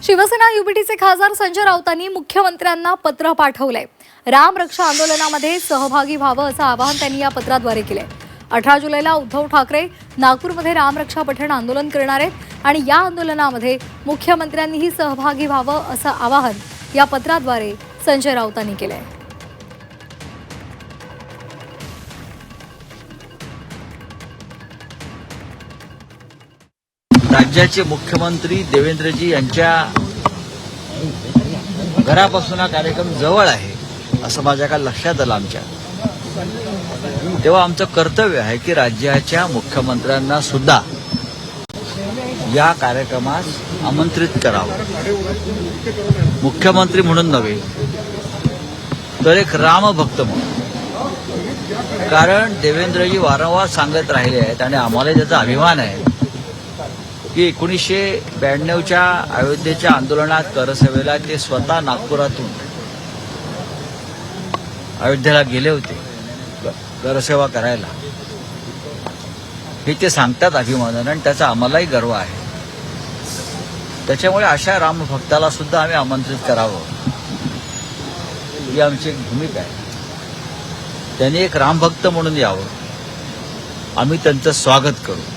शिवसेना युबीटीचे खासदार संजय राऊतांनी मुख्यमंत्र्यांना पत्र पाठवलंय। राम रक्षा आंदोलनामध्ये सहभागी व्हावं असं आवाहन त्यांनी या पत्राद्वारे केलंय। 18 जुलैला उद्धव ठाकरे नागपूरमध्ये राम रक्षा पठण आंदोलन करणार आहेत आणि या आंदोलनामध्ये मुख्यमंत्र्यांनीही सहभागी व्हावं असं आवाहन या पत्राद्वारे संजय राऊतांनी केलंय। राज्याचे मुख्यमंत्री देवेंद्रजी यांच्या घरापासून हा कार्यक्रम जवळ आहे असं माझ्या काल लक्षात आलं आमच्या। तेव्हा आमचं कर्तव्य आहे की राज्याच्या मुख्यमंत्र्यांना सुद्धा या कार्यक्रमास आमंत्रित करावं, मुख्यमंत्री म्हणून नव्हे तर एक रामभक्त म्हणून। कारण देवेंद्रजी वारंवार सांगत राहिले आहेत आणि आम्हाला त्याचा अभिमान आहे की 1992च्या अयोध्येच्या आंदोलनात करसेवेला ते स्वतः नागपुरातून अयोध्येला गेले होते करसेवा करायला, हे ते सांगतात अभिमानानं आणि त्याचा आम्हालाही गर्व आहे। त्याच्यामुळे अशा रामभक्ताला सुद्धा आम्ही आमंत्रित करावं ही आमची एक भूमिका आहे। त्यांनी एक रामभक्त म्हणून यावं, आम्ही त्यांचं स्वागत करू।